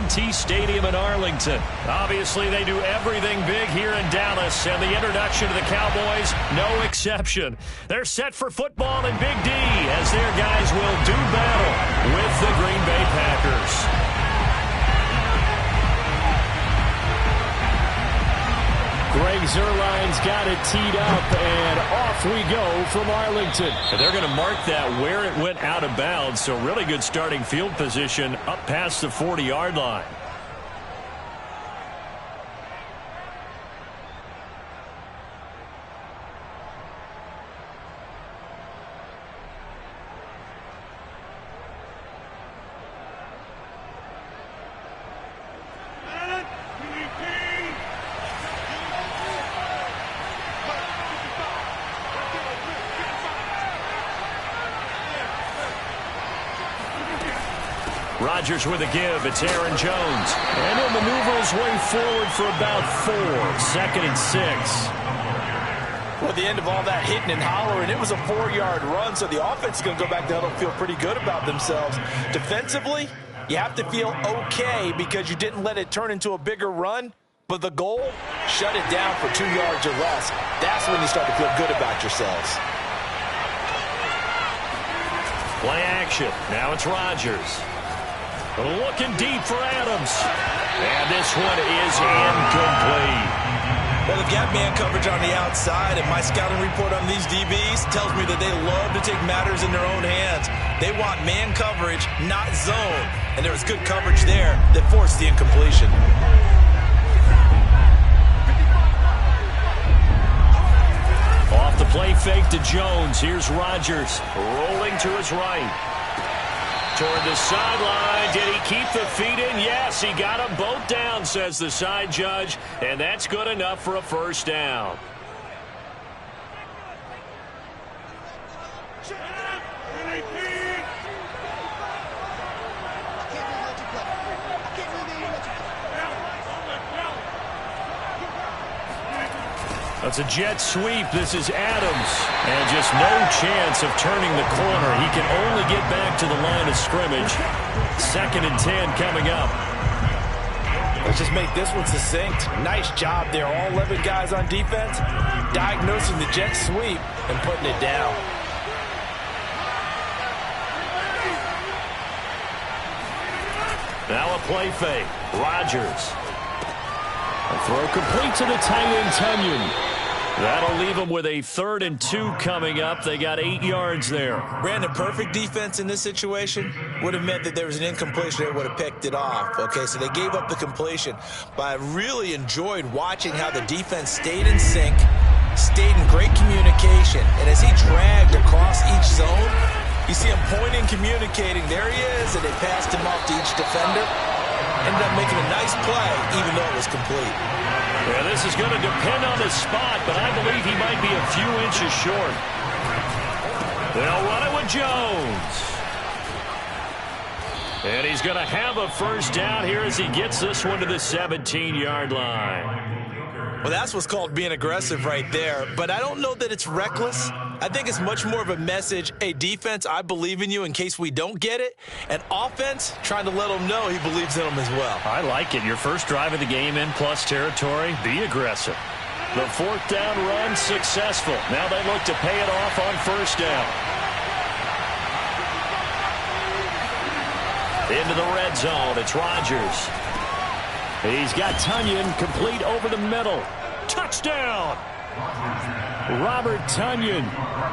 AT&T Stadium in Arlington. Obviously, they do everything big here in Dallas, and the introduction to the Cowboys, no exception. They're set for football in Big D as their guys will do battle with the Green Bay Packers. Greg Zuerlein's got it teed up, and off we go from Arlington. And they're going to mark that where it went out of bounds, so really good starting field position up past the 40-yard line. Rodgers with a give. It's Aaron Jones. And he'll maneuver his way forward for about 4. 2nd and 6. Well, at the end of all that hitting and hollering, it was a 4-yard run, so the offense is going to go back down and feel pretty good about themselves. Defensively, you have to feel okay because you didn't let it turn into a bigger run, but the goal, shut it down for 2 yards or less. That's when you start to feel good about yourselves. Play action. Now it's Rodgers. Looking deep for Adams. And this one is incomplete. Well, they've got man coverage on the outside, and my scouting report on these DBs tells me that they love to take matters in their own hands. They want man coverage, not zone. And there was good coverage there that forced the incompletion. Off the play fake to Jones. Here's Rodgers rolling to his right. Toward the sideline. Did he keep the feet in? Yes, he got them both down, says the side judge. And that's good enough for a first down. It's a jet sweep. This is Adams. And just no chance of turning the corner. He can only get back to the line of scrimmage. 2nd and 10 coming up. Let's just make this one succinct. Nice job there. All 11 guys on defense diagnosing the jet sweep and putting it down. Now a play fake. Rodgers. A throw complete to the tight end, Tunyon. That'll leave them with a 3rd and 2 coming up. They got 8 yards there. Brandon, perfect defense in this situation would have meant that there was an incompletion. They would have picked it off. Okay, so they gave up the completion. But I really enjoyed watching how the defense stayed in sync, stayed in great communication. And as he dragged across each zone, you see him pointing, communicating. There he is, and they passed him off to each defender. Ended up making a nice play, even though it was complete. Yeah, this is going to depend on the spot, but I believe he might be a few inches short. They'll run it with Jones. And he's going to have a first down here as he gets this one to the 17-yard line. Well, that's what's called being aggressive right there. But I don't know that it's reckless. I think it's much more of a message, hey, defense, I believe in you in case we don't get it. And offense, trying to let him know he believes in them as well. I like it. Your first drive of the game in plus territory, be aggressive. The 4th down run successful. Now they look to pay it off on first down. Into the red zone, it's Rodgers. He's got Tunyon complete over the middle. Touchdown! Robert Tunyon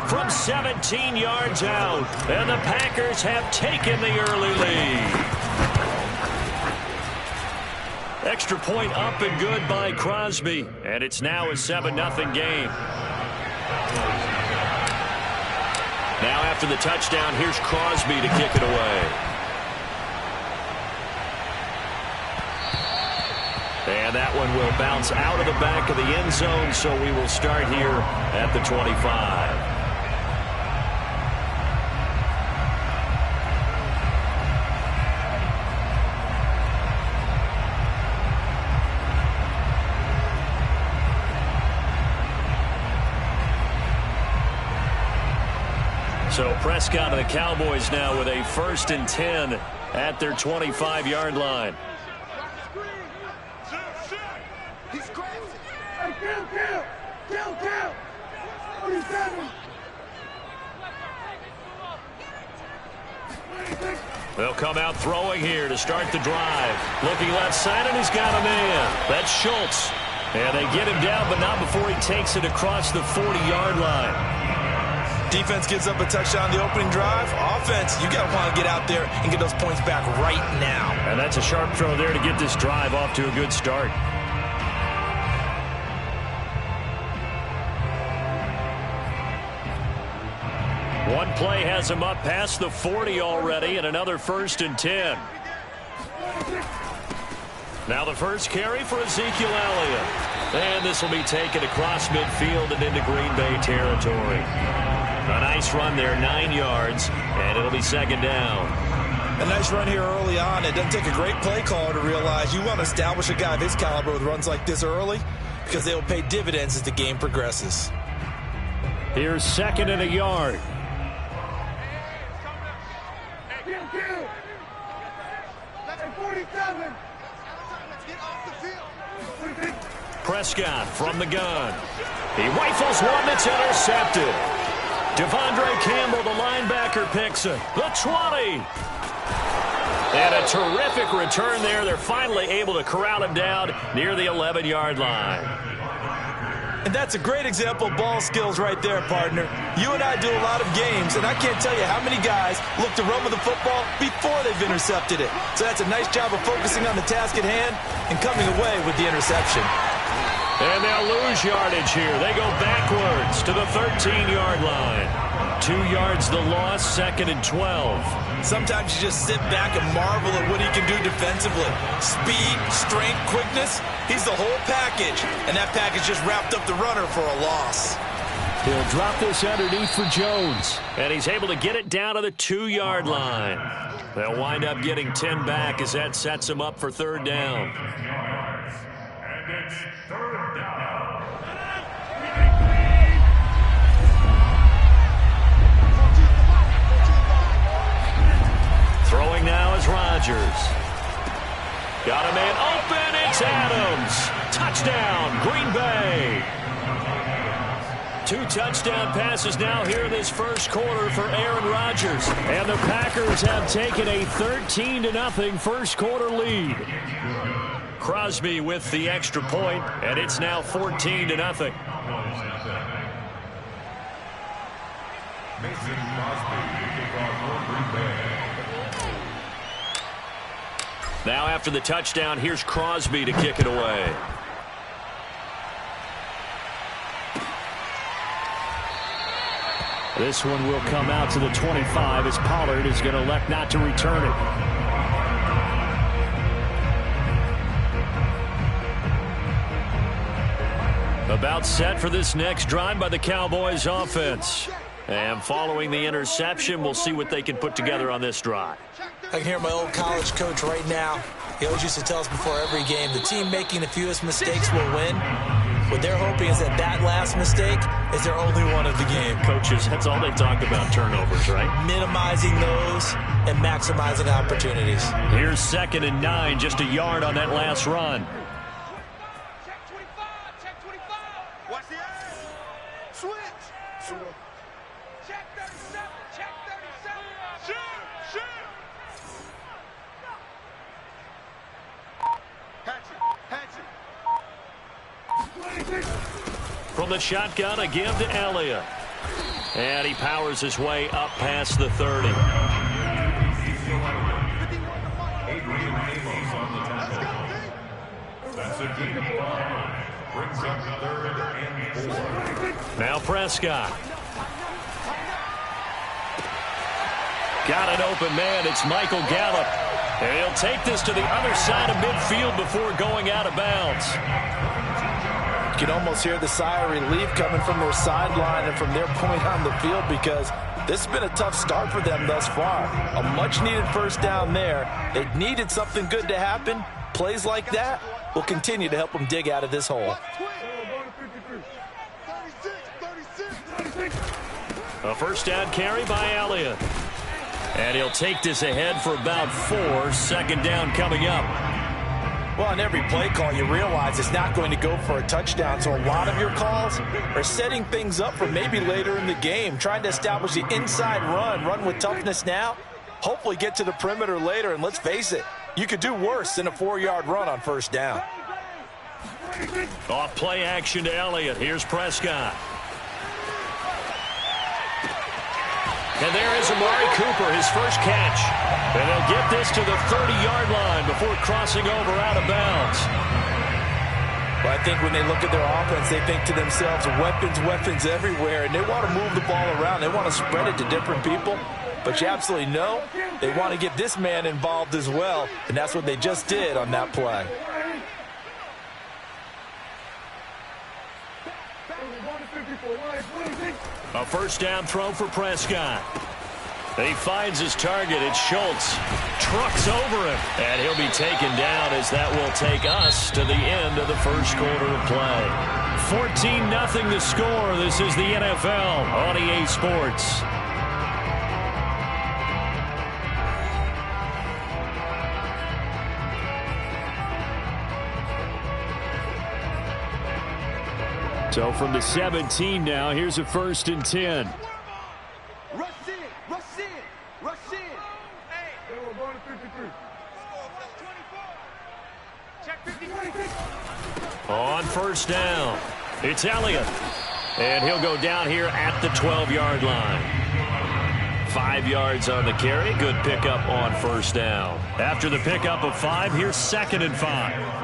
from 17 yards out. And the Packers have taken the early lead. Extra point up and good by Crosby. And it's now a 7-0 game. Now after the touchdown, here's Crosby to kick it away. And that one will bounce out of the back of the end zone, so we will start here at the 25. So Prescott and the Cowboys now with a 1st and 10 at their 25-yard line. They'll come out throwing here to start the drive. Looking left side, and he's got a man. That's Schultz. And they get him down, but not before he takes it across the 40-yard line. Defense gives up a touchdown on the opening drive. Offense, you got to want to get out there and get those points back right now. And that's a sharp throw there to get this drive off to a good start. One play has him up past the 40 already, and another 1st and 10. Now the first carry for Ezekiel Elliott. And this will be taken across midfield and into Green Bay territory. A nice run there, 9 yards, and it'll be 2nd down. A nice run here early on. It doesn't take a great play caller to realize you want to establish a guy of his caliber with runs like this early because they will pay dividends as the game progresses. Here's 2nd and a yard. Prescott from the gun. He rifles one that's intercepted. Devondre Campbell, the linebacker, picks it. The 20. And a terrific return there. They're finally able to corral him down near the 11-yard line. And that's a great example of ball skills right there, partner. You and I do a lot of games, and I can't tell you how many guys look to run with the football before they've intercepted it. So that's a nice job of focusing on the task at hand and coming away with the interception. And they'll lose yardage here. They go backwards to the 13-yard line. 2 yards the loss, 2nd and 12. Sometimes you just sit back and marvel at what he can do defensively. Speed, strength, quickness, he's the whole package. And that package just wrapped up the runner for a loss. He'll drop this underneath for Jones. And he's able to get it down to the 2-yard line. They'll wind up getting 10 back as that sets him up for 3rd down. And it's 3rd down. Throwing now is Rodgers. Got a man open. It's Adams. Touchdown, Green Bay. 2 touchdown passes now here in this first quarter for Aaron Rodgers. And the Packers have taken a 13-0 first quarter lead. Crosby with the extra point, and it's now 14-0. Now after the touchdown, here's Crosby to kick it away. This one will come out to the 25 as Pollard is going to elect not to return it. About set for this next drive by the Cowboys offense. And following the interception, we'll see what they can put together on this drive. I can hear my old college coach right now. He always used to tell us before every game, the team making the fewest mistakes will win. What they're hoping is that last mistake is their only one of the game. Coaches, that's all they talk about, turnovers, right? Minimizing those and maximizing opportunities. Here's 2nd and 9, just a yard on that last run. From the shotgun, a give to Elliott. And he powers his way up past the 30. Now Prescott. Got an open man. It's Michael Gallup. And he'll take this to the other side of midfield before going out of bounds. You can almost hear the sigh of relief coming from their sideline and from their point on the field because this has been a tough start for them thus far. A much-needed first down there. They needed something good to happen. Plays like that will continue to help them dig out of this hole. A first down carry by Elliott. And he'll take this ahead for about 4. 2nd down coming up. Well, on every play call, you realize it's not going to go for a touchdown, so a lot of your calls are setting things up for maybe later in the game, trying to establish the inside run with toughness now, hopefully get to the perimeter later, and let's face it, you could do worse than a 4-yard run on first down. Off play action to Elliott. Here's Prescott. And there is Amari Cooper, his first catch. And they'll get this to the 30-yard line before crossing over out of bounds. Well, I think when they look at their offense, they think to themselves, weapons everywhere, and they want to move the ball around. They want to spread it to different people. But you absolutely know they want to get this man involved as well, and that's what they just did on that play. A first down throw for Prescott. He finds his target. It's Schultz. Trucks over him. And he'll be taken down as that will take us to the end of the first quarter of play. 14-0 the score. This is the NFL on EA Sports. So from the 17 now, here's a 1st and 10. Rush in. Hey. We're going to 53. Check 53. On first down, it's Elliott. And he'll go down here at the 12-yard line. 5 yards on the carry. Good pickup on first down. After the pickup of 5, here's 2nd and 5.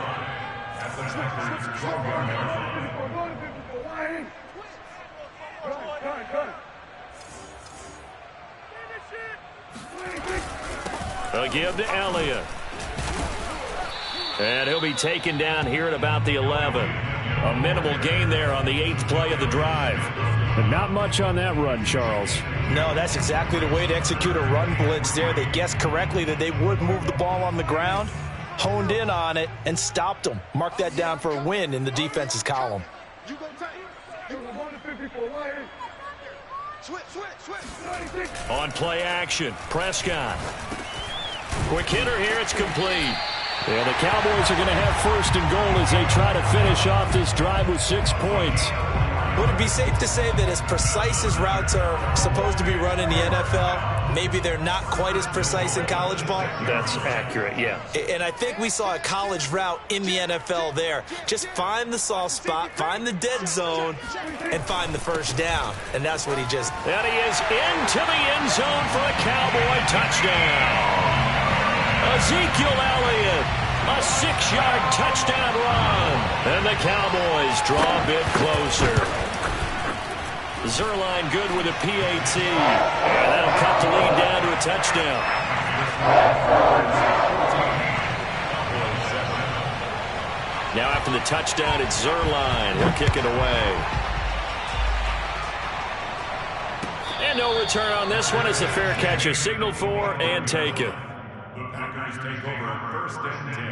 They'll give to Elliott. And he'll be taken down here at about the 11. A minimal gain there on the 8th play of the drive. But not much on that run, Charles. No, that's exactly the way to execute a run blitz there. They guessed correctly that they would move the ball on the ground, honed in on it, and stopped them. Mark that down for a win in the defense's column. You go tight. You go 154. Switch. On play action, Prescott. Quick hitter here, it's complete. And the Cowboys are going to have 1st and goal as they try to finish off this drive with 6 points. Would it be safe to say that as precise as routes are supposed to be run in the NFL, maybe they're not quite as precise in college ball? That's accurate, yeah. And I think we saw a college route in the NFL there. Just find the soft spot, find the dead zone, and find the first down. And that's what he just... And he is into the end zone for a Cowboy touchdown. Ezekiel Elliott, a 6-yard touchdown run. And the Cowboys draw a bit closer. Zerline good with a PAT. And that'll cut the lead down to a touchdown. Now after the touchdown, it's Zerline. He'll kick it away. And no return on this one as the fair catch is signaled for and taken. The Packers take over 1st and 10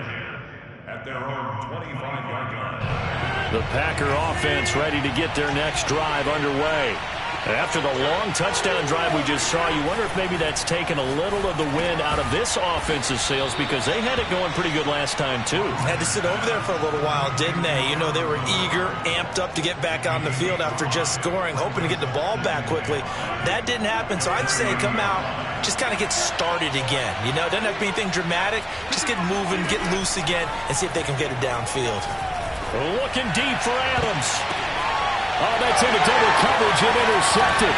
at their own 25-yard line. The Packer offense ready to get their next drive underway. After the long touchdown drive we just saw, you wonder if maybe that's taken a little of the wind out of this offense's sails because they had it going pretty good last time, too. Had to sit over there for a little while, didn't they? You know, they were eager, amped up to get back on the field after just scoring, hoping to get the ball back quickly. That didn't happen, so I'd say come out, just kind of get started again. You know, it doesn't have to be anything dramatic. Just get moving, get loose again, and see if they can get it downfield. Looking deep for Adams. Oh, that's into double coverage and intercepted.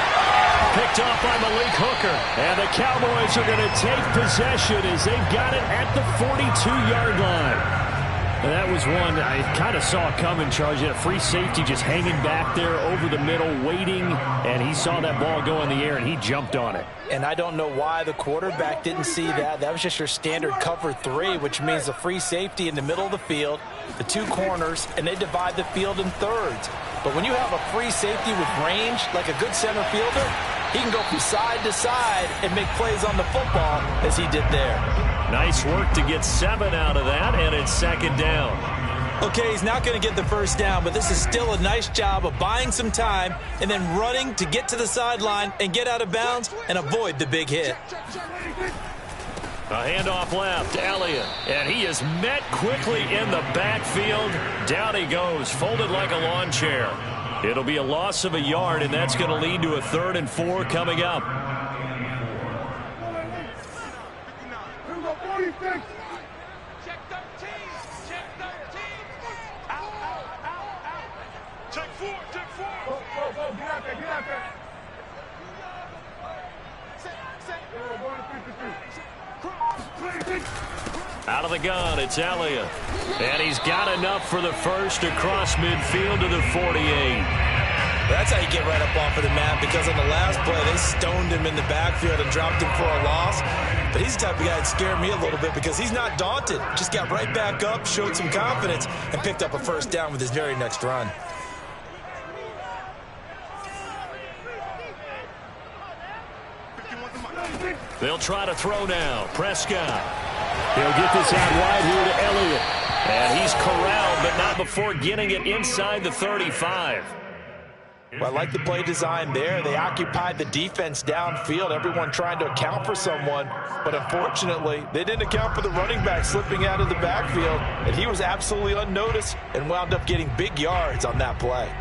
Picked off by Malik Hooker. And the Cowboys are going to take possession as they've got it at the 42-yard line. And that was one I kind of saw coming, Charles. You had a free safety just hanging back there over the middle, waiting, and he saw that ball go in the air, and he jumped on it. And I don't know why the quarterback didn't see that. That was just your standard cover 3, which means a free safety in the middle of the field, the 2 corners, and they divide the field in thirds. But when you have a free safety with range, like a good center fielder, he can go from side to side and make plays on the football as he did there. Nice work to get 7 out of that, and it's 2nd down. Okay, he's not going to get the first down, but this is still a nice job of buying some time and then running to get to the sideline and get out of bounds and avoid the big hit. A handoff left, Elliott. And he is met quickly in the backfield. Down he goes, folded like a lawn chair. It'll be a loss of a yard, and that's going to lead to a 3rd and 4 coming up. Check 13. Check 13. Out, out, out, out. Check 4. Check 4. Go, get out there, get out there. Set. We're going to 53. Out of the gun, it's Elliott. And he's got enough for the first across midfield to the 48. That's how you get right up off of the mat, because on the last play, they stoned him in the backfield and dropped him for a loss. But he's the type of guy that scared me a little bit because he's not daunted. Just got right back up, showed some confidence, and picked up a first down with his very next run. They'll try to throw now. Prescott. He'll get this out wide here to Elliott. And he's corralled, but not before getting it inside the 35. Well, I like the play design there. They occupied the defense downfield, everyone trying to account for someone. But unfortunately, they didn't account for the running back slipping out of the backfield. And he was absolutely unnoticed and wound up getting big yards on that play.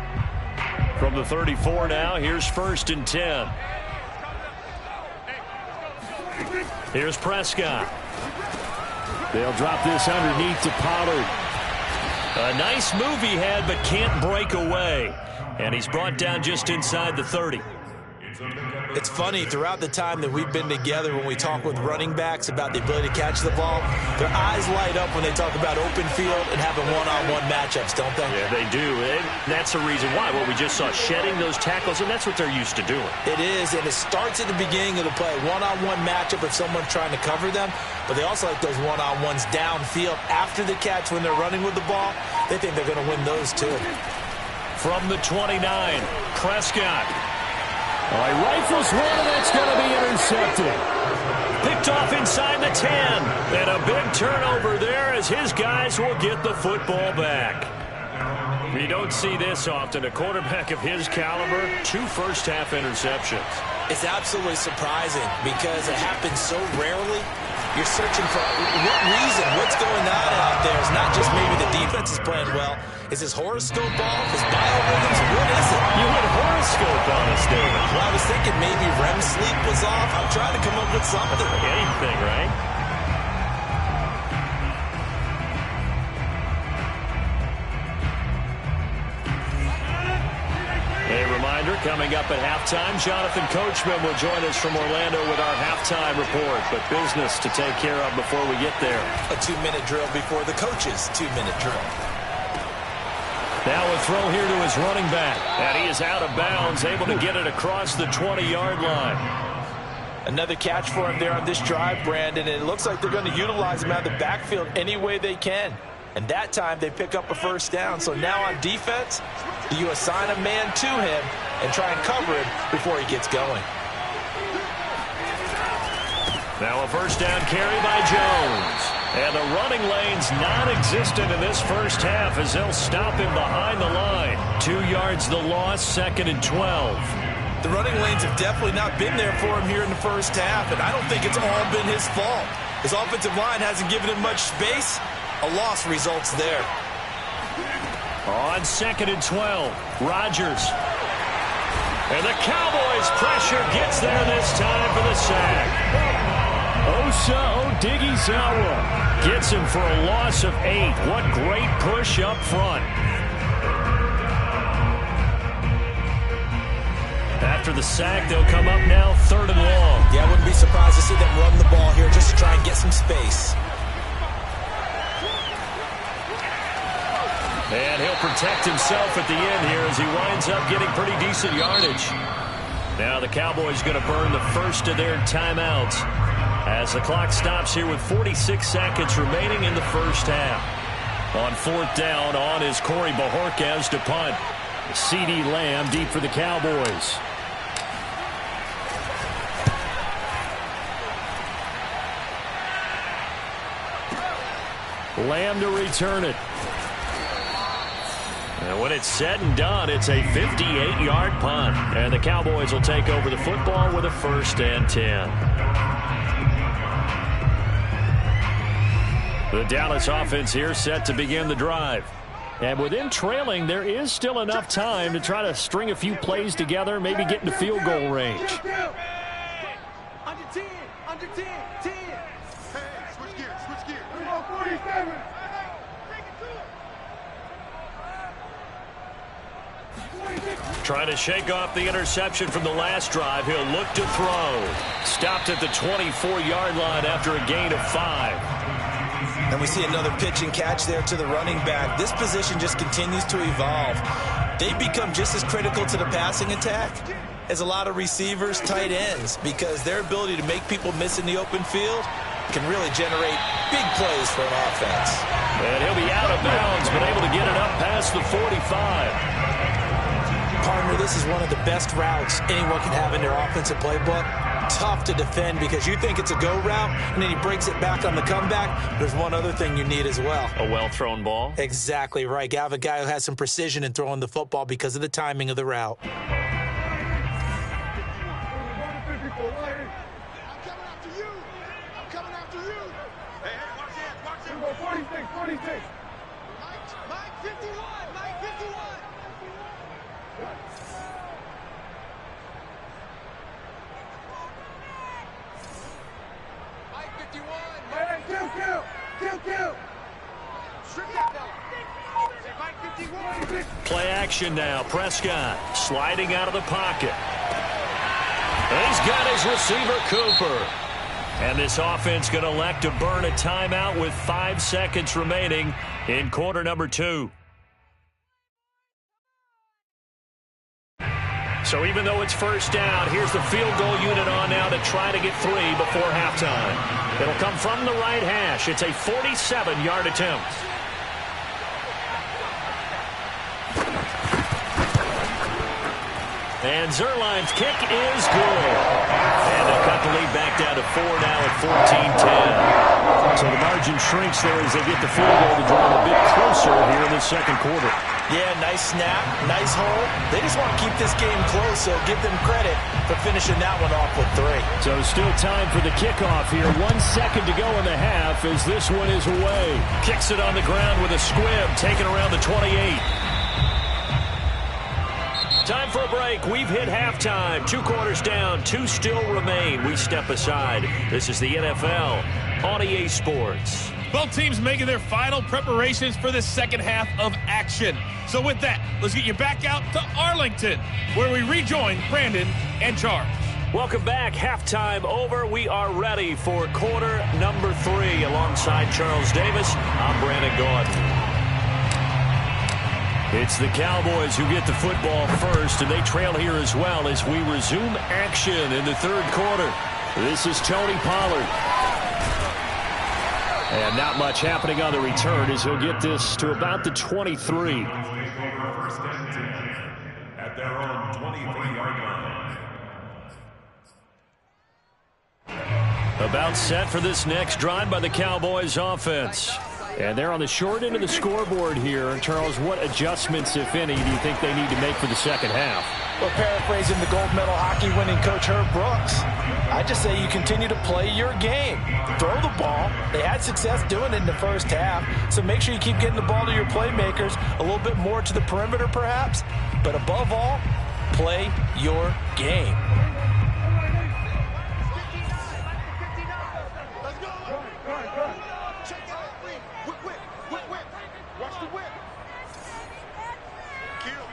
From the 34 now, here's 1st and 10. Here's Prescott. They'll drop this underneath to Pollard. A nice move he had, but can't break away. And he's brought down just inside the 30. It's funny, throughout the time that we've been together, when we talk with running backs about the ability to catch the ball, their eyes light up when they talk about open field and having one-on-one matchups, don't they? Yeah, they do. And that's the reason why. Well, we just saw shedding those tackles, and that's what they're used to doing. It is, and it starts at the beginning of the play. One-on-one matchup if someone's trying to cover them, but they also like those one-on-ones downfield after the catch when they're running with the ball. They think they're going to win those too. From the 29, Prescott. He rifles one, and that's going to be intercepted. Picked off inside the 10. And a big turnover there as his guys will get the football back. You don't see this often. A quarterback of his caliber, 2 first-half interceptions. It's absolutely surprising because it happens so rarely. You're searching for what reason, what's going on out there. It's not just maybe the defense is playing well. Is his horoscope off? His biorhythms? What is it? You went horoscope on us, David. Well, I was thinking maybe REM sleep was off. I'm trying to come up with something. Anything, right? A reminder, coming up at halftime, Jonathan Coachman will join us from Orlando with our halftime report. But business to take care of before we get there. A 2-minute drill before the coach's 2-minute drill. Now a throw here to his running back. And he is out of bounds, able to get it across the 20-yard line. Another catch for him there on this drive, Brandon. And it looks like they're going to utilize him out of the backfield any way they can. And that time they pick up a first down. So now on defense, you assign a man to him and try and cover him before he gets going. Now a first down carry by Jones. And the running lane's non-existent in this first half as they'll stop him behind the line. 2 yards the loss, 2nd and 12. The running lanes have definitely not been there for him here in the first half, and I don't think it's all been his fault. His offensive line hasn't given him much space. A loss results there. On 2nd and 12, Rodgers. And the Cowboys' pressure gets there this time for the sack. Osa Odighizuwa gets him for a loss of 8. What great push up front. After the sack, they'll come up now 3rd and long. Yeah, I wouldn't be surprised to see them run the ball here just to try and get some space. And he'll protect himself at the end here as he winds up getting pretty decent yardage. Now the Cowboys going to burn the first of their timeouts as the clock stops here with 46 seconds remaining in the first half. On 4th down, on is Corey Bajorquez to punt. CeeDee Lamb deep for the Cowboys. Lamb to return it. And when it's said and done, it's a 58-yard punt. And the Cowboys will take over the football with a 1st and 10. The Dallas offense here set to begin the drive. And with them trailing, there is still enough time to try to string a few plays together, maybe get into field goal range. Under 10, under 10, 10. Hey, switch gears, switch gears. 47. Trying to shake off the interception from the last drive. He'll look to throw. Stopped at the 24-yard line after a gain of 5. And we see another pitch and catch there to the running back. This position just continues to evolve. They become just as critical to the passing attack as a lot of receivers, tight ends, because their ability to make people miss in the open field can really generate big plays for an offense. And he'll be out of bounds, but able to get it up past the 45. Partner, this is one of the best routes anyone can have in their offensive playbook. Tough to defend because you think it's a go route, and then he breaks it back on the comeback. There's one other thing you need as well. A well-thrown ball. Exactly right. You have a guy who has some precision in throwing the football because of the timing of the route. I'm coming after you. I'm coming after you. Hey, watch this, watch this. 46, 46. Mike 51, Mike 51. Play action now. Prescott sliding out of the pocket. He's got his receiver, Cooper. And this offense going to elect to burn a timeout with 5 seconds remaining in quarter number 2. So even though it's first down, here's the field goal unit on now to try to get 3 before halftime. It'll come from the right hash. It's a 47-yard attempt. And Zerline's kick is good. And they'll cut the lead back down to 4 now at 14-10. So the margin shrinks there as they get the field goal to draw a bit closer here in the second quarter. Yeah, nice snap, nice hole. They just want to keep this game close, so give them credit for finishing that one off with 3. So still time for the kickoff here. 1 second to go in the half as this one is away. Kicks it on the ground with a squib, taken around the 28. Time for a break. We've hit halftime. 2 quarters down, 2 still remain. We step aside. This is the NFL on EA Sports. Both teams making their final preparations for the second half of action. So with that, let's get you back out to Arlington, where we rejoin Brandon and Charles. Welcome back. Halftime over. We are ready for quarter number 3. Alongside Charles Davis, I'm Brandon Gordon. It's the Cowboys who get the football first, and they trail here as well as we resume action in the third quarter. This is Tony Pollard. And not much happening on the return as he'll get this to about the 23. First and 10 at their own 23-yard line. About set for this next drive by the Cowboys offense. And they're on the short end of the scoreboard here. Charles, what adjustments, if any, do you think they need to make for the second half? Well, paraphrasing the gold medal hockey winning coach Herb Brooks, I just say you continue to play your game. Throw the ball. They had success doing it in the first half, so make sure you keep getting the ball to your playmakers, a little bit more to the perimeter perhaps, but above all, play your game. Watch the whip. Kill.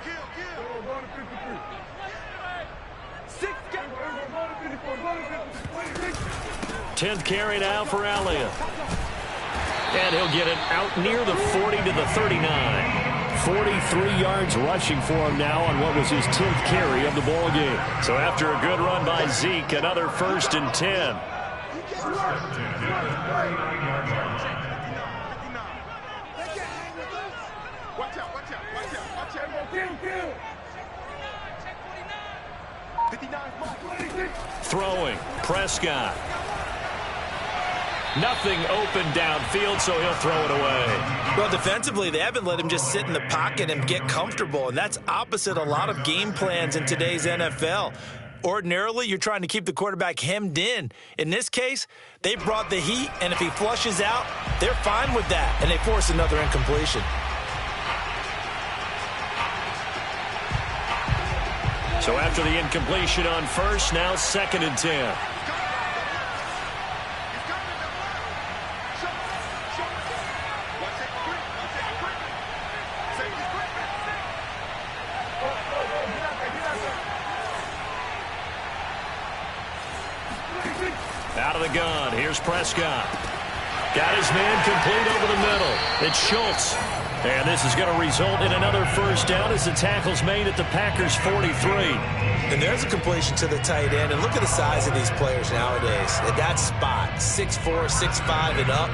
10th carry now for Elliott. And he'll get it out near the 40 to the 39. 43 yards rushing for him now on what was his 10th carry of the ball game. So after a good run by Zeke, another 1st and 10. Watch out. Throwing, Prescott. Nothing open downfield, so he'll throw it away. Well, defensively, they haven't let him just sit in the pocket and get comfortable, and that's opposite a lot of game plans in today's NFL. Ordinarily, you're trying to keep the quarterback hemmed in. In this case, they brought the heat, and if he flushes out, they're fine with that, and they force another incompletion. So after the incompletion on first, now 2nd and 10. Out of the gun, here's Prescott. Got his man complete over the middle. It's Schultz. And this is going to result in another first down as the tackle's made at the Packers' 43. And there's a completion to the tight end. And look at the size of these players nowadays. At that spot, 6'4", 6'5", and up.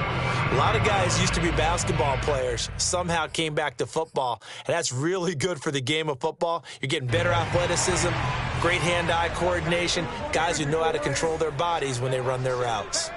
A lot of guys used to be basketball players, somehow came back to football. And that's really good for the game of football. You're getting better athleticism, great hand-eye coordination, guys who know how to control their bodies when they run their routes.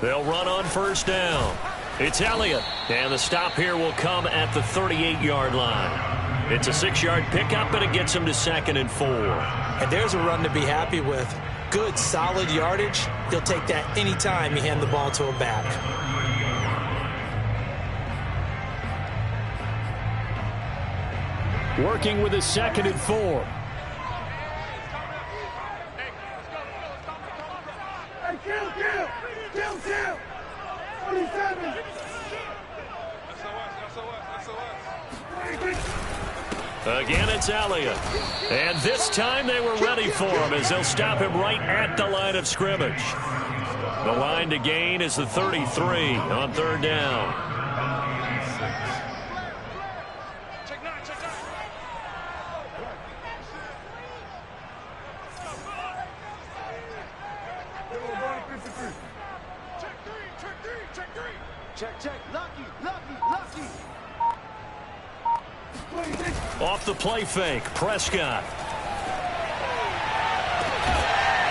They'll run on first down. It's Elliott, and the stop here will come at the 38-yard line. It's a 6-yard pickup, and it gets him to 2nd and 4. And there's a run to be happy with. Good, solid yardage. He'll take that anytime you hand the ball to a back. Working with a 2nd and 4. Kill! 47! Again, it's Elliott. And this time they were ready for him as they'll stop him right at the line of scrimmage. The line to gain is the 33 on 3rd down. Check. Lucky. Off the play fake, Prescott.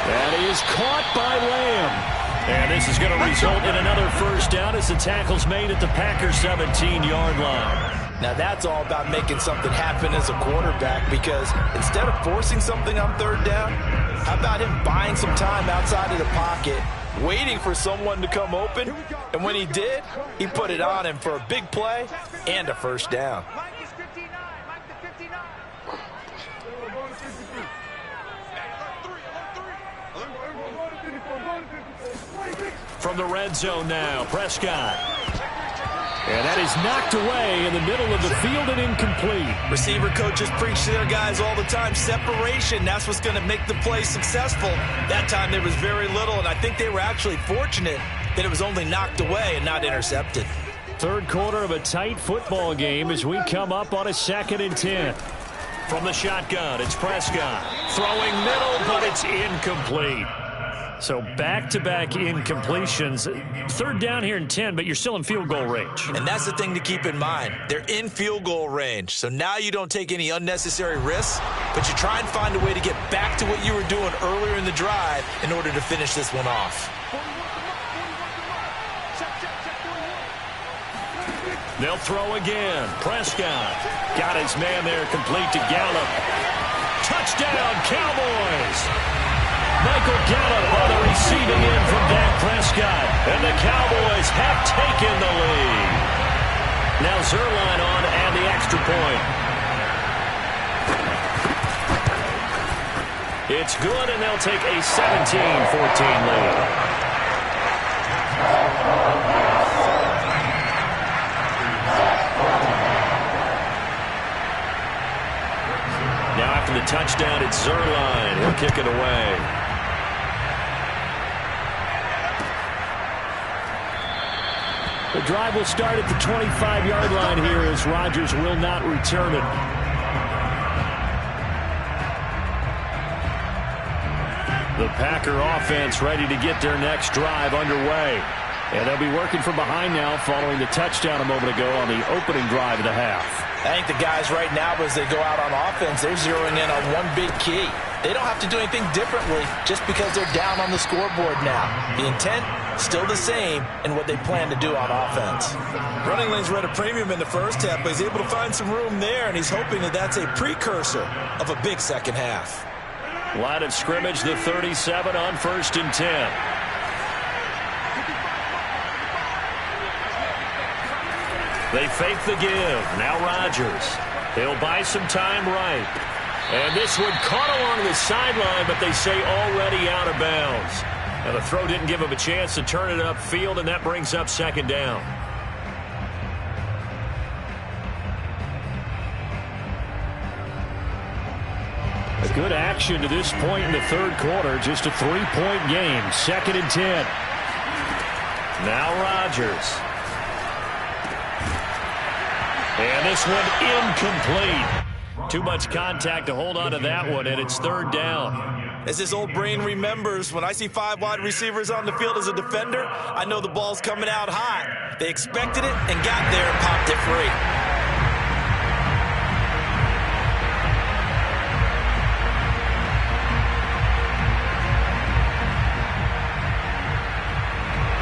That is caught by Lamb. And this is going to result in another first down as the tackle's made at the Packers' 17-yard line. Now that's all about making something happen as a quarterback, because instead of forcing something on 3rd down, how about him buying some time outside of the pocket, waiting for someone to come open, and when he did, he put it on him for a big play and a first down. From the red zone now, Prescott. And that is knocked away in the middle of the field and incomplete. Receiver coaches preach to their guys all the time. Separation, that's what's going to make the play successful. That time there was very little, and I think they were actually fortunate that it was only knocked away and not intercepted. 3rd quarter of a tight football game as we come up on a 2nd and 10. From the shotgun, it's Prescott. Throwing middle, but it's incomplete. So back-to-back incompletions. 3rd down here and 10, but you're still in field goal range. And that's the thing to keep in mind. They're in field goal range. So now you don't take any unnecessary risks, but you try and find a way to get back to what you were doing earlier in the drive in order to finish this one off. They'll throw again. Prescott got his man there complete to Gallup. Touchdown, Cowboys! Michael Gallup on the receiving end from Dak Prescott. And the Cowboys have taken the lead. Now Zerline on and the extra point. It's good, and they'll take a 17-14 lead. Now after the touchdown, it's Zerline. He'll kick it away. The drive will start at the 25-yard line here as Rodgers will not return it. The Packer offense ready to get their next drive underway. And they'll be working from behind now following the touchdown a moment ago on the opening drive of the half. I think the guys right now, as they go out on offense, they're zeroing in on one big key. they don't have to do anything differently just because they're down on the scoreboard now. The intent, still the same in what they plan to do on offense. Running lanes were at a premium in the first half, but he's able to find some room there, and he's hoping that that's a precursor of a big second half. Line of scrimmage, the 37 on 1st and 10. They fake the give. Now Rodgers. He'll buy some time right. And this one caught along the sideline, but they say already out of bounds. And the throw didn't give him a chance to turn it upfield, and that brings up 2nd down. A good action to this point in the 3rd quarter. Just a 3-point game. 2nd and 10. Now Rodgers. And this one incomplete. Too much contact to hold on to that one, and it's 3rd down. As this old brain remembers, when I see 5 wide receivers on the field as a defender, I know the ball's coming out hot. They expected it and got there and popped it free.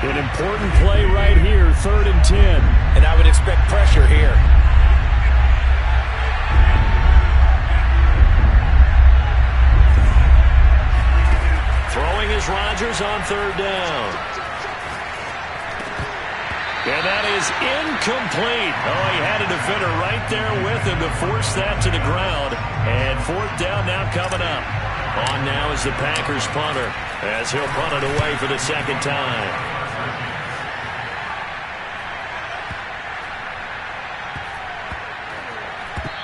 An important play right here, 3rd and 10. And I would expect pressure here. Throwing is Rodgers on 3rd down. And that is incomplete. Oh, he had a defender right there with him to force that to the ground. And 4th down now coming up. On now is the Packers punter, as he'll punt it away for the 2nd time.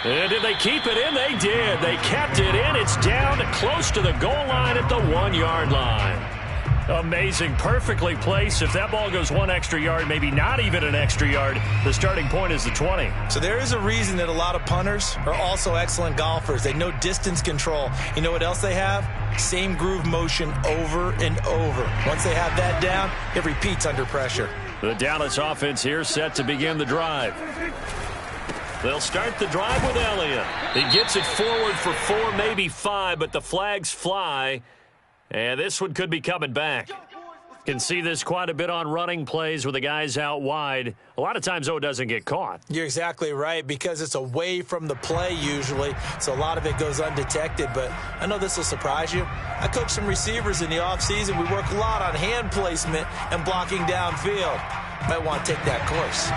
And did they keep it in? They did. They kept it in. It's down close to the goal line at the 1-yard line. Amazing. Perfectly placed. If that ball goes 1 extra yard, maybe not even an extra yard, the starting point is the 20. So there is a reason that a lot of punters are also excellent golfers. They know distance control. You know what else they have? Same groove motion over and over. Once they have that down, it repeats under pressure. The Dallas offense here set to begin the drive. They'll start the drive with Elliott. He gets it forward for 4, maybe 5, but the flags fly. And this one could be coming back. Can see this quite a bit on running plays with the guys out wide. A lot of times, though, it doesn't get caught. You're exactly right, because it's away from the play usually, so a lot of it goes undetected. But I know this will surprise you. I coach some receivers in the offseason. We work a lot on hand placement and blocking downfield. Might want to take that course.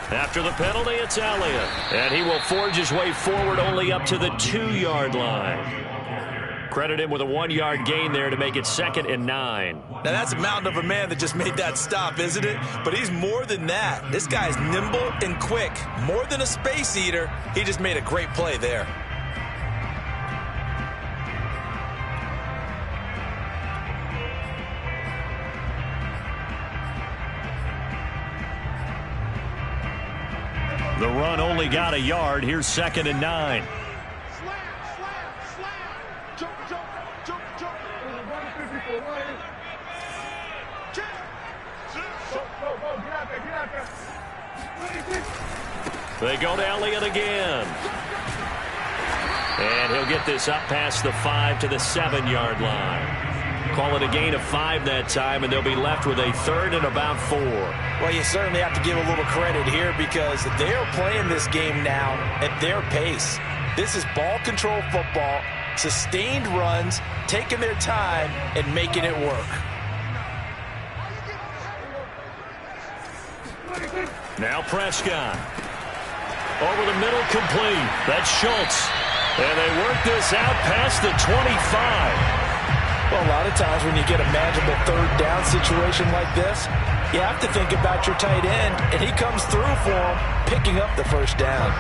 After the penalty, it's Elliott. And he will forge his way forward only up to the 2-yard line. Credit him with a 1-yard gain there to make it 2nd and 9. Now that's a mountain of a man that just made that stop, isn't it? But he's more than that. This guy's nimble and quick. More than a space eater, he just made a great play there. The run only got a yard. Here's 2nd and 9. They go to Elliott again. And he'll get this up past the 5 to the 7-yard line. Call it a gain of 5 that time, and they'll be left with a 3rd and about 4. Well, you certainly have to give a little credit here, because they're playing this game now at their pace. This is ball control football, sustained runs, taking their time, and making it work. Now Prescott. Over the middle, complete. That's Schultz. And they work this out past the 25. Well, a lot of times when you get a manageable 3rd down situation like this, you have to think about your tight end, and he comes through for him, picking up the 1st down.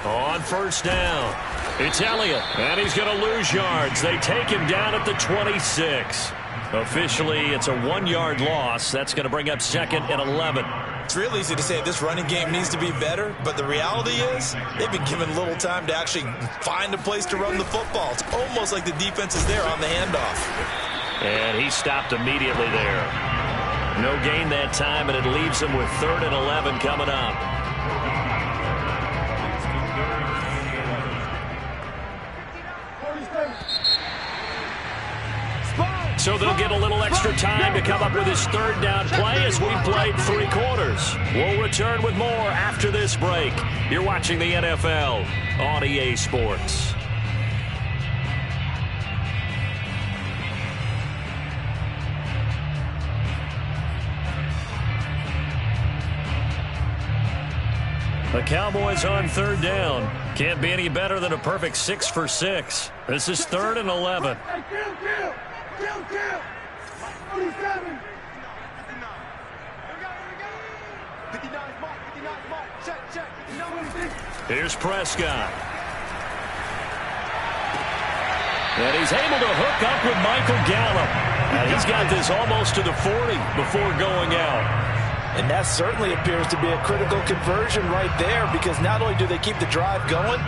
On 1st down, it's Elliott, and he's going to lose yards. They take him down at the 26. Officially, it's a 1-yard loss. That's going to bring up 2nd and 11. It's real easy to say this running game needs to be better, but the reality is they've been given little time to actually find a place to run the football. It's almost like the defense is there on the handoff. And he stopped immediately there. No gain that time, and it leaves them with 3rd and 11 coming up. So they'll get a little extra time to come up with his 3rd down play as we played 3 quarters. We'll return with more after this break. You're watching the NFL on EA Sports. The Cowboys on 3rd down. Can't be any better than a perfect 6 for 6. This is 3rd and 11. Here's Prescott. And he's able to hook up with Michael Gallup. And he's got this almost to the 40 before going out. And that certainly appears to be a critical conversion right there, because not only do they keep the drive going,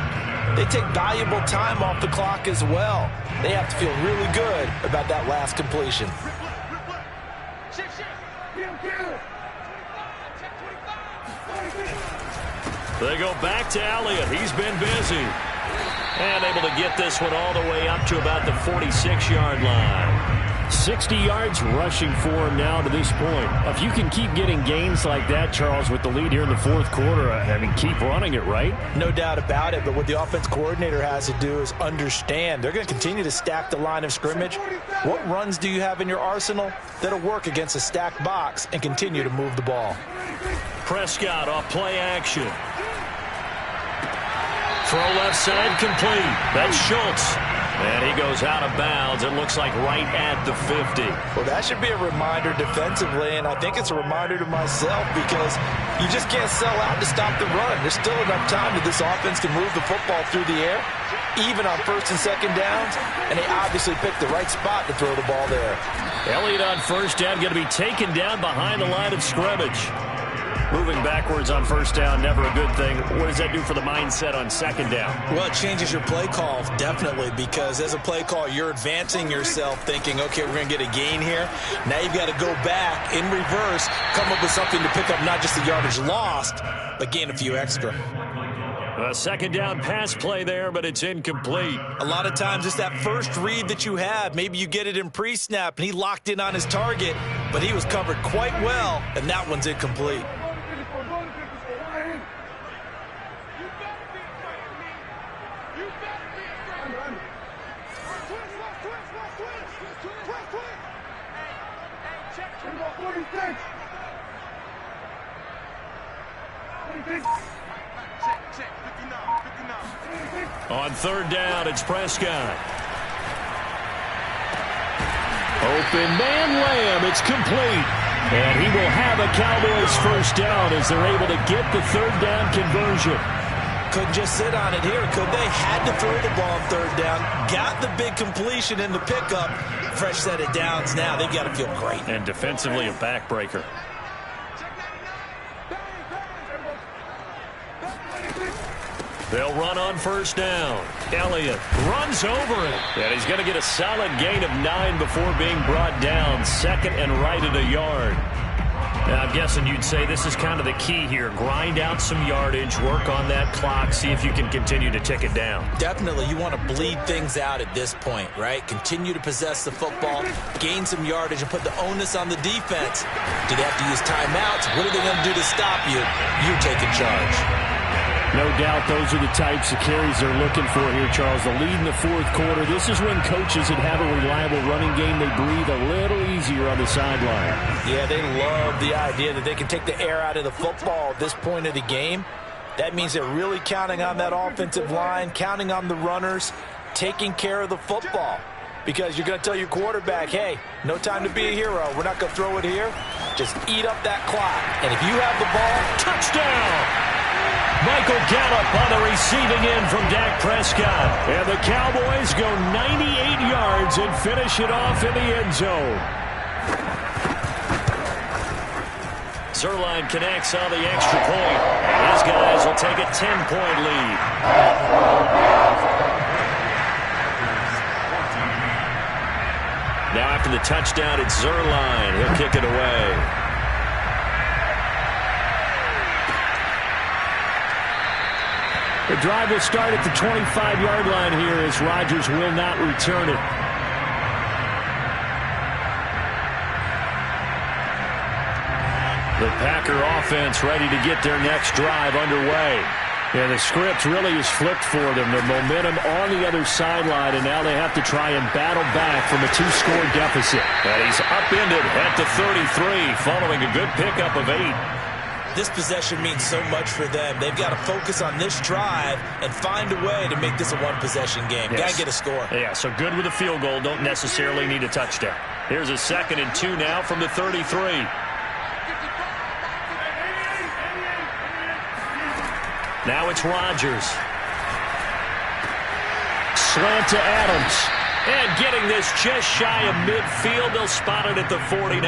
they take valuable time off the clock as well. They have to feel really good about that last completion. They go back to Elliott. He's been busy. And able to get this one all the way up to about the 46-yard line. 60 yards rushing for him now to this point. If you can keep getting gains like that, Charles, with the lead here in the 4th quarter, I mean, keep running it, right? No doubt about it, but what the offense coordinator has to do is understand they're going to continue to stack the line of scrimmage. What runs do you have in your arsenal that'll work against a stacked box and continue to move the ball? Prescott off play action. Throw left side complete. That's Schultz. And he goes out of bounds. It looks like right at the 50. Well, that should be a reminder defensively, and I think it's a reminder to myself, because you just can't sell out to stop the run. There's still enough time that this offense can move the football through the air, even on 1st and 2nd downs, and they obviously picked the right spot to throw the ball there. Elliott on 1st down, going to be taken down behind the line of scrimmage. Moving backwards on 1st down, never a good thing. What does that do for the mindset on 2nd down? Well, it changes your play call, definitely, because as a play call, you're advancing yourself thinking, okay, we're going to get a gain here. Now you've got to go back in reverse, come up with something to pick up not just the yardage lost, but gain a few extra. A 2nd down pass play there, but it's incomplete. A lot of times it's that first read that you have. Maybe you get it in pre-snap, and he locked in on his target, but he was covered quite well, and that one's incomplete. On 3rd down, it's Prescott. Open man Lamb, it's complete. And he will have a Cowboys 1st down as they're able to get the 3rd down conversion. Couldn't just sit on it here, could they? Had to throw the ball on 3rd down. Got the big completion in the pickup. Fresh set of downs now. They've got to feel great. And defensively a backbreaker. They'll run on 1st down. Elliott runs over it. And he's going to get a solid gain of 9 before being brought down. 2nd and right at a yard. Now, I'm guessing you'd say this is kind of the key here. Grind out some yardage, work on that clock, see if you can continue to tick it down. Definitely. You want to bleed things out at this point, right? Continue to possess the football, gain some yardage, and put the onus on the defense. Do they have to use timeouts? What are they going to do to stop you? You're taking charge. No doubt those are the types of carries they're looking for here, Charles. The lead in the 4th quarter. This is when coaches that have a reliable running game, they breathe a little easier on the sideline. Yeah, they love the idea that they can take the air out of the football at this point of the game. That means they're really counting on that offensive line, counting on the runners, taking care of the football. Because you're going to tell your quarterback, hey, no time to be a hero. We're not going to throw it here. Just eat up that clock. And if you have the ball, touchdown! Michael Gallup on the receiving end from Dak Prescott. And the Cowboys go 98 yards and finish it off in the end zone. Zerline connects on the extra point. His guys will take a 10-point lead. Now after the touchdown, it's Zerline. He'll kick it away. The drive will start at the 25-yard line here as Rodgers will not return it. The Packer offense ready to get their next drive underway. Yeah, the script really is flipped for them. The momentum on the other sideline, and now they have to try and battle back from a 2-score deficit. And he's upended at the 33 following a good pickup of 8. This possession means so much for them. They've got to focus on this drive and find a way to make this a one-possession game. Yes. Got to get a score. Yeah, so good with a field goal. Don't necessarily need a touchdown. Here's a 2nd and 2 now from the 33. Now it's Rodgers. Slant to Adams. And getting this just shy of midfield. They'll spot it at the 49.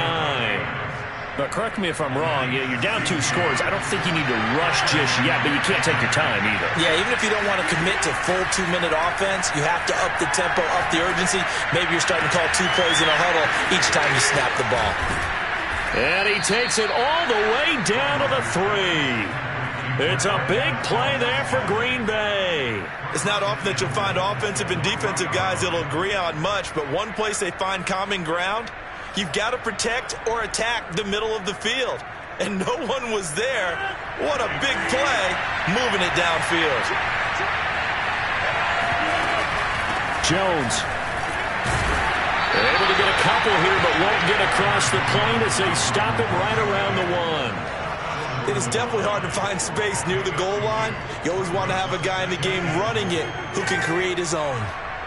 But correct me if I'm wrong. Yeah, you're down 2 scores. I don't think you need to rush just yet, but you can't take your time either. Yeah, even if you don't want to commit to full 2-minute offense, you have to up the tempo, up the urgency. Maybe you're starting to call 2 plays in a huddle each time you snap the ball. And he takes it all the way down to the 3. It's a big play there for Green Bay. It's not often that you'll find offensive and defensive guys that'll agree on much, but one place they find common ground, you've got to protect or attack the middle of the field. And no one was there. What a big play, moving it downfield. Jones. Able to get a couple here, but won't get across the plane as they stop him right around the 1. It is definitely hard to find space near the goal line. You always want to have a guy in the game running it who can create his own.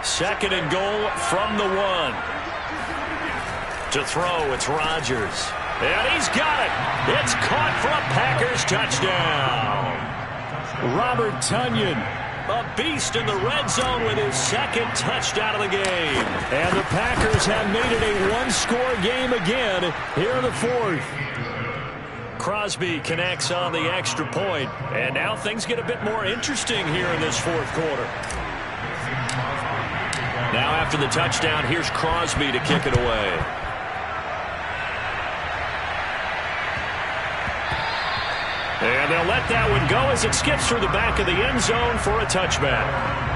2nd and goal from the 1. To throw, it's Rodgers. And he's got it. It's caught for a Packers touchdown. Robert Tonyan, a beast in the red zone with his 2nd touchdown of the game. And the Packers have made it a 1-score game again here in the 4th. Crosby connects on the extra point, and now things get a bit more interesting here in this 4th quarter. Now after the touchdown, here's Crosby to kick it away. And they'll let that one go as it skips through the back of the end zone for a touchback.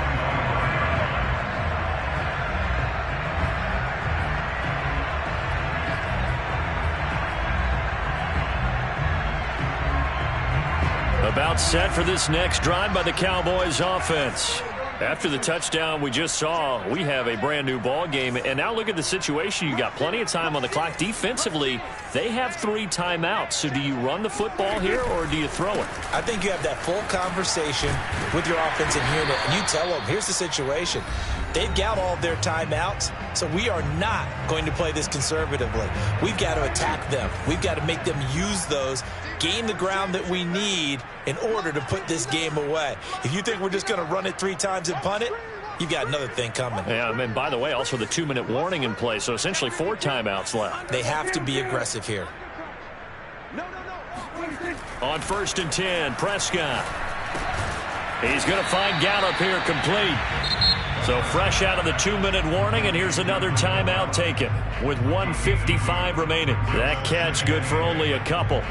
About set for this next drive by the Cowboys offense. After the touchdown we just saw, we have a brand new ball game. And now look at the situation. You got plenty of time on the clock. Defensively, they have 3 timeouts. So do you run the football here or do you throw it? I think you have that full conversation with your offensive unit, and you tell them, here's the situation. They've got all of their timeouts, so we are not going to play this conservatively. We've got to attack them. We've got to make them use those, gain the ground that we need in order to put this game away. If you think we're just going to run it 3 times and punt it, you've got another thing coming. Yeah, and by the way, also the 2-minute warning in play, so essentially 4 timeouts left. They have to be aggressive here. On 1st and 10, Prescott. He's going to find Gallup here complete. So fresh out of the 2-minute warning, and here's another timeout taken with 1:55 remaining. That catch good for only a couple.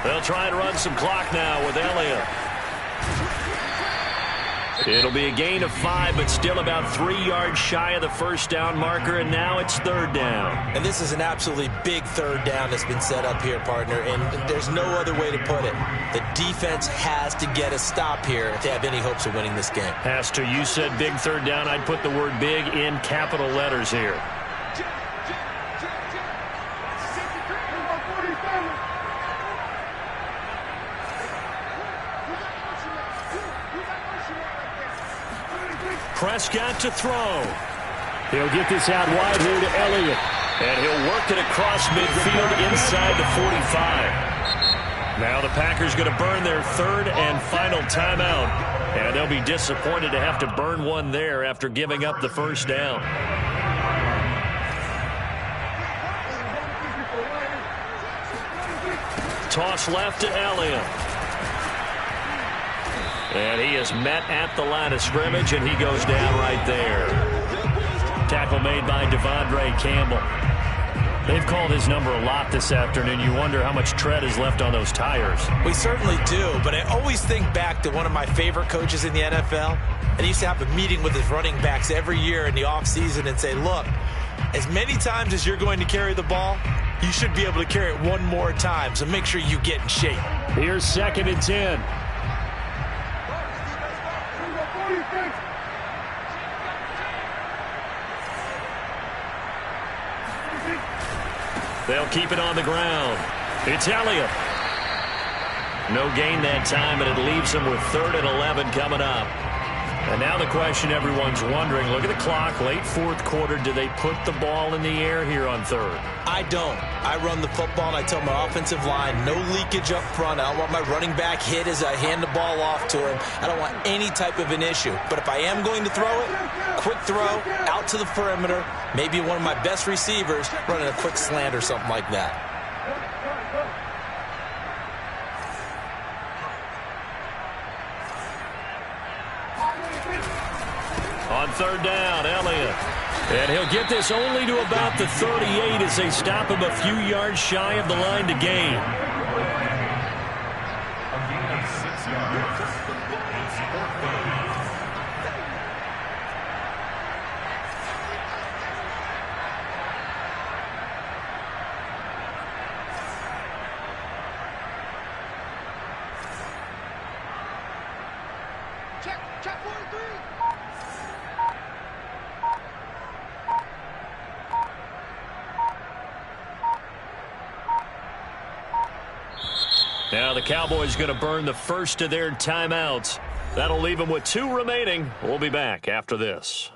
They'll try and run some clock now with Elliott. It'll be a gain of 5, but still about 3 yards shy of the first down marker, and now it's 3rd down. And this is an absolutely big 3rd down that's been set up here, partner, and there's no other way to put it. The defense has to get a stop here if they have any hopes of winning this game. Has to. You said big 3rd down. I'd put the word big in capital letters here. Prescott to throw. He'll get this out wide here to Elliott. And he'll work it across midfield inside the 45. Now the Packers going to burn their third and final timeout. And they'll be disappointed to have to burn one there after giving up the first down. Toss left to Elliott. And he is met at the line of scrimmage, and he goes down right there. Tackle made by Devondre Campbell. They've called his number a lot this afternoon. You wonder how much tread is left on those tires. We certainly do, but I always think back to one of my favorite coaches in the NFL. And he used to have a meeting with his running backs every year in the offseason and say, look, as many times as you're going to carry the ball, you should be able to carry it one more time, so make sure you get in shape. Here's 2nd and 10. They'll keep it on the ground. It's Elliott. No gain that time, and it leaves them with 3rd and 11 coming up. And now the question everyone's wondering, look at the clock, late 4th quarter, do they put the ball in the air here on 3rd? I don't. I run the football, and I tell my offensive line, no leakage up front. I don't want my running back hit as I hand the ball off to him. I don't want any type of an issue. But if I am going to throw it, quick throw, out to the perimeter, maybe one of my best receivers running a quick slant or something like that. On 3rd down, Elliott. And he'll get this only to about the 38 as they stop him a few yards shy of the line to gain. A gain of 6 yards. It's 4th down. Check 43. Now the Cowboys going to burn the first of their timeouts. That'll leave them with 2 remaining. We'll be back after this.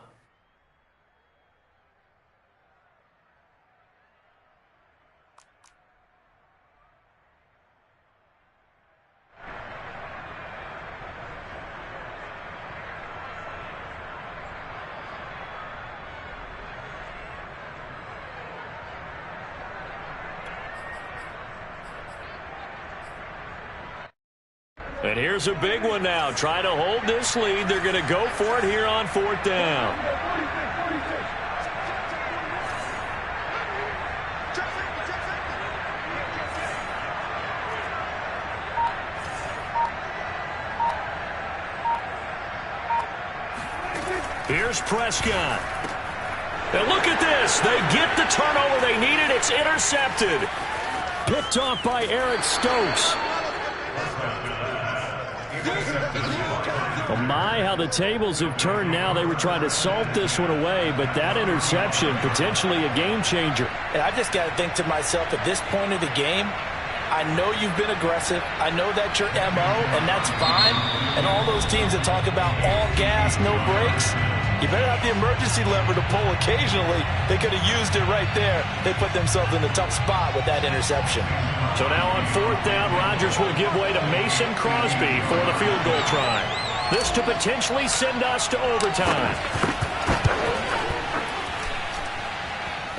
And here's a big one now. Trying to hold this lead. They're going to go for it here on 4th down. Here's Prescott. And look at this. They get the turnover they needed. It's intercepted. Picked off by Eric Stokes. Oh my, how the tables have turned now. They were trying to salt this one away, but that interception, potentially a game changer. And I just got to think to myself, at this point of the game, I know you've been aggressive. I know that's your MO, and that's fine. And all those teams that talk about all gas, no brakes, you better have the emergency lever to pull occasionally. They could have used it right there. They put themselves in a tough spot with that interception. So now on 4th down, Rodgers will give way to Mason Crosby for the field goal try. This to potentially send us to overtime.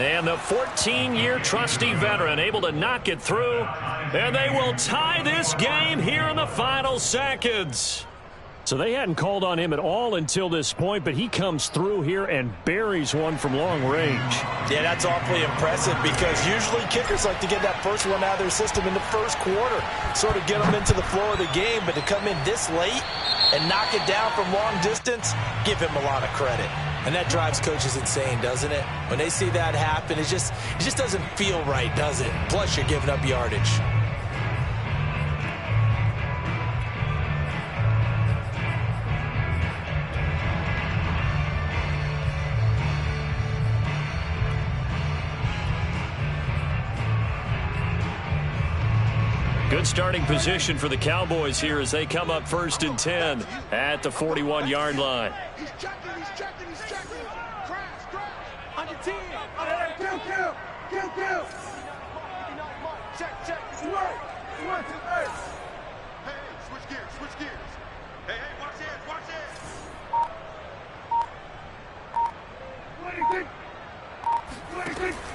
And the 14-year trusty veteran able to knock it through. And they will tie this game here in the final seconds. So they hadn't called on him at all until this point, but he comes through here and buries one from long range. Yeah, that's awfully impressive because usually kickers like to get that first one out of their system in the first quarter, sort of get them into the flow of the game, but to come in this late and knock it down from long distance, give him a lot of credit. And that drives coaches insane, doesn't it? When they see that happen, it just doesn't feel right, does it? Plus, you're giving up yardage. Good starting position for the Cowboys here as they come up 1st and 10 at the 41-yard line. He's checking. Crash. On your team.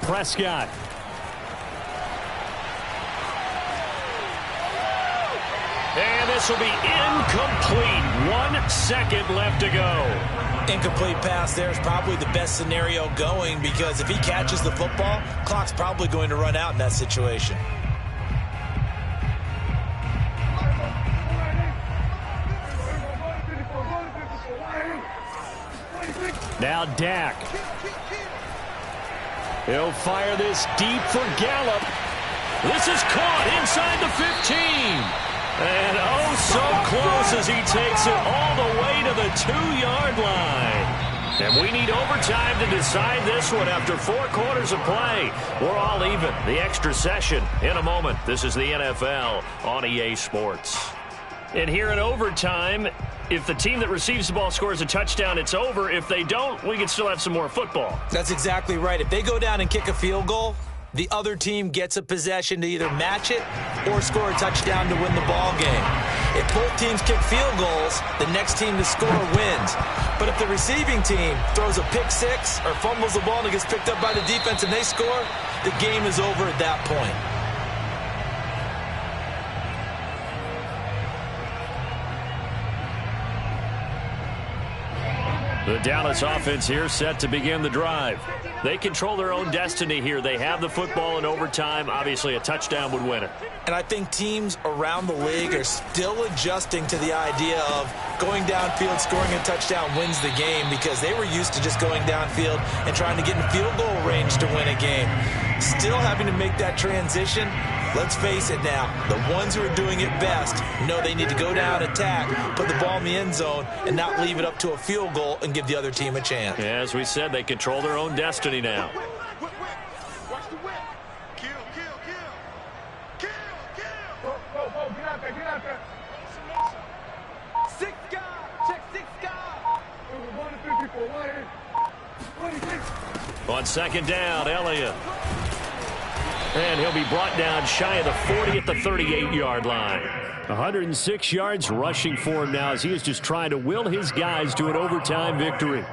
Prescott. And this will be incomplete. 1 second left to go. Incomplete pass there is probably the best scenario going, because if he catches the football, clock's probably going to run out in that situation. Now Dak. He'll fire this deep for Gallup. This is caught inside the 15. And oh, so close as he takes it all the way to the 2-yard line. And we need overtime to decide this one after 4 quarters of play. We're all even. The extra session in a moment. This is the NFL on EA Sports. And here in overtime, if the team that receives the ball scores a touchdown, it's over. If they don't, we can still have some more football. That's exactly right. If they go down and kick a field goal, the other team gets a possession to either match it or score a touchdown to win the ball game. If both teams kick field goals, the next team to score wins. But if the receiving team throws a pick six or fumbles the ball and it gets picked up by the defense and they score, the game is over at that point. The Dallas offense here set to begin the drive. They control their own destiny here. They have the football in overtime. Obviously, a touchdown would win it. And I think teams around the league are still adjusting to the idea of going downfield, scoring a touchdown wins the game, because they were used to just going downfield and trying to get in field goal range to win a game. Still having to make that transition. Let's face it now, the ones who are doing it best know they need to go down, attack, put the ball in the end zone, and not leave it up to a field goal and give the other team a chance. Yeah, as we said, they control their own destiny now. Watch the whip. Kill. Get out there. 6 guys. Check 6 guys. On second down, Elliott. And he'll be brought down shy of the 40 at the 38-yard line. 106 yards rushing for him now as he is just trying to will his guys to an overtime victory.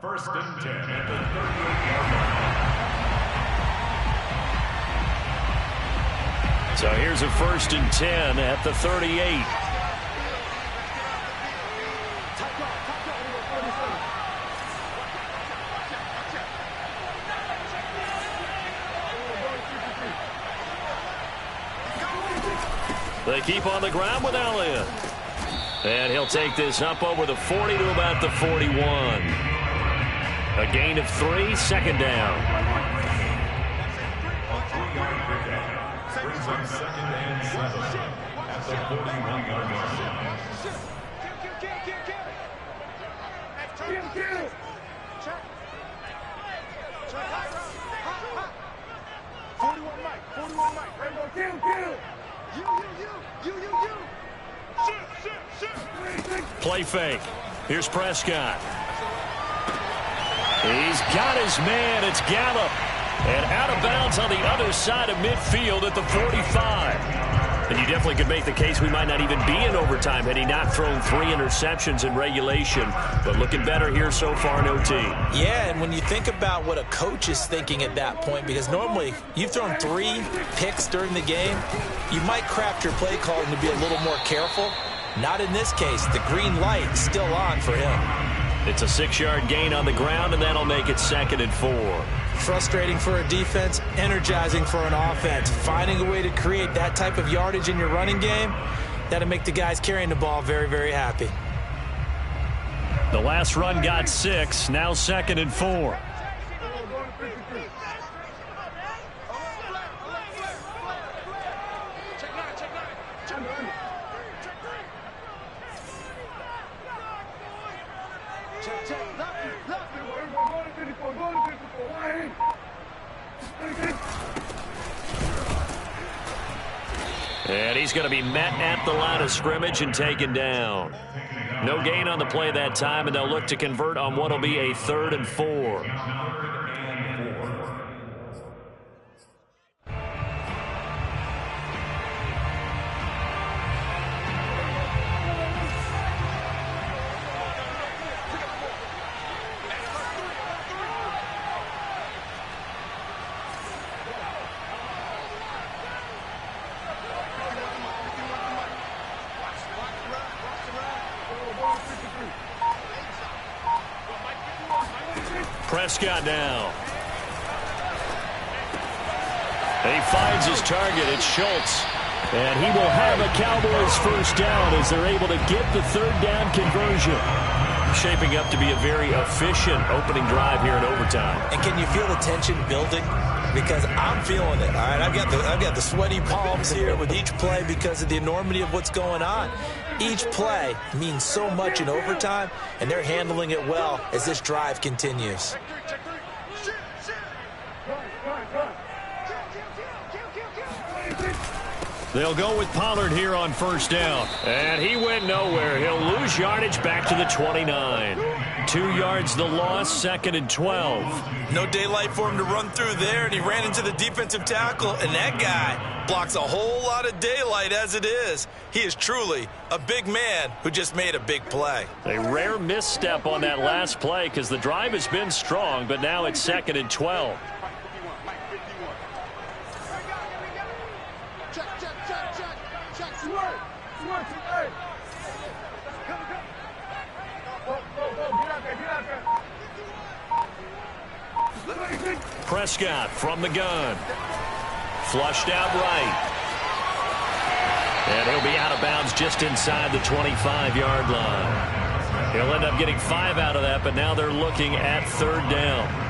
First and 10 at the 38-yard line. So here's a 1st and 10 at the 38. They keep on the ground with Elliott. And he'll take this up over the 40 to about the 41. A gain of 3, second down. Brings up second and 7 at the 41-yard line. Check. 41 Mike. Rainbow, kill. You. Shoot. Play fake. Here's Prescott. He's got his man. It's Gallup. And out of bounds on the other side of midfield at the 45. And you definitely could make the case we might not even be in overtime had he not thrown 3 interceptions in regulation. But looking better here so far in OT. Yeah, and when you think about what a coach is thinking at that point, because normally you've thrown 3 picks during the game, you might craft your play calling to be a little more careful. Not in this case. The green light is still on for him. It's a 6-yard gain on the ground, and that'll make it 2nd and 4. Frustrating for a defense, energizing for an offense. Finding a way to create that type of yardage in your running game, that'll make the guys carrying the ball very, very happy. The last run got 6, now 2nd and 4. And he's going to be met at the line of scrimmage and taken down. No gain on the play that time, and they'll look to convert on what will be a 3rd and 4. Prescott now. He finds his target. It's Schultz. And he will have a Cowboys first down as they're able to get the third down conversion. Shaping up to be a very efficient opening drive here in overtime. And can you feel the tension building? Because I'm feeling it. All right, I've got the sweaty palms here with each play because of the enormity of what's going on. Each play means so much in overtime, and they're handling it well as this drive continues. They'll go with Pollard here on first down. And he went nowhere. He'll lose yardage back to the 29. 2 yards the loss, 2nd and 12. No daylight for him to run through there, and he ran into the defensive tackle, and that guy blocks a whole lot of daylight as it is. He is truly a big man who just made a big play. A rare misstep on that last play because the drive has been strong, but now it's 2nd and 12. Prescott from the gun. Flushed out right. And he'll be out of bounds just inside the 25-yard line. He'll end up getting 5 out of that, but now they're looking at third down.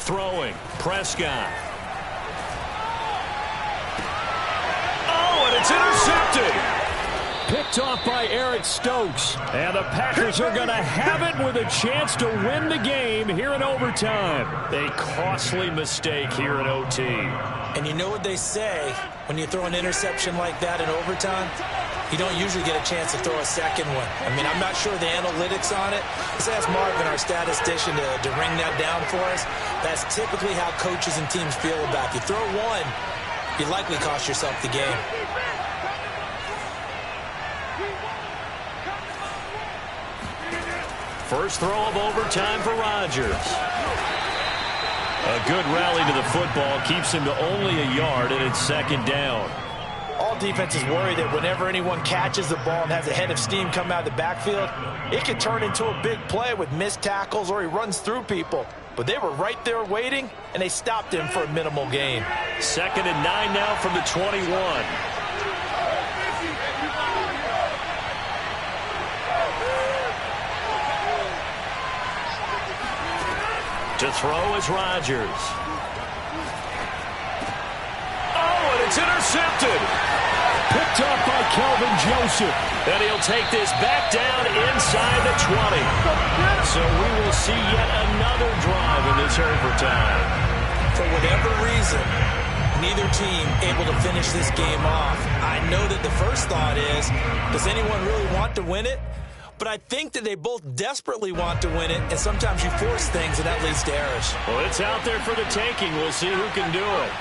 Throwing, Prescott. Oh, and it's intercepted. Picked off by Eric Stokes. And the Packers are going to have it with a chance to win the game here in overtime. A costly mistake here in OT. And you know what they say when you throw an interception like that in overtime? You don't usually get a chance to throw a second one. I mean, I'm not sure the analytics on it. Let's ask Marvin, our statistician, to ring that down for us. That's typically how coaches and teams feel about it. You throw one, you likely cost yourself the game. First throw of overtime for Rodgers. A good rally to the football keeps him to only a yard, and it's 2nd down. All defenses worry that whenever anyone catches the ball and has a head of steam come out of the backfield, it can turn into a big play with missed tackles or he runs through people. But they were right there waiting, and they stopped him for a minimal gain. 2nd and 9 now from the 21. To throw is Rodgers. Oh, and it's intercepted. Picked up by Kelvin Joseph. And he'll take this back down inside the 20. So we will see yet another drive in this overtime. For whatever reason, neither team able to finish this game off. I know that the first thought is, does anyone really want to win it? But I think that they both desperately want to win it, and sometimes you force things, and that leads to errors. Well, it's out there for the taking. We'll see who can do it.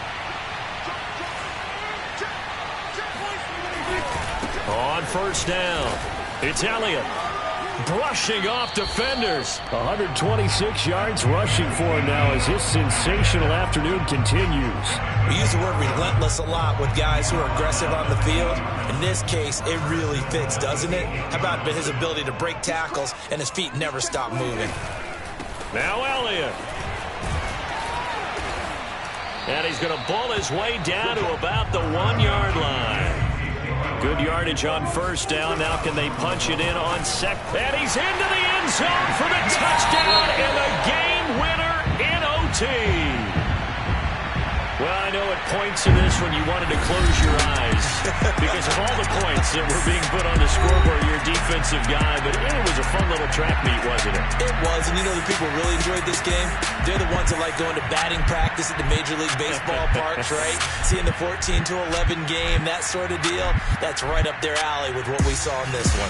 On first down, it's Elliott. Brushing off defenders. 126 yards rushing for him now as his sensational afternoon continues. We use the word relentless a lot with guys who are aggressive on the field. In this case, it really fits, doesn't it? How about his ability to break tackles and his feet never stop moving? Now Elliott. And he's going to bull his way down to about the 1-yard line. Good yardage on first down. Now can they punch it in on second? And he's into the end zone for the touchdown and the game winner in OT. Well, I know at points in this when you wanted to close your eyes because of all the points that were being put on the scoreboard, you're a defensive guy, but it was a fun little track meet, wasn't it? It was, and you know the people who really enjoyed this game? They're the ones that like going to batting practice at the Major League Baseball parks, right? Seeing the 14-11 game, that sort of deal. That's right up their alley with what we saw in this one.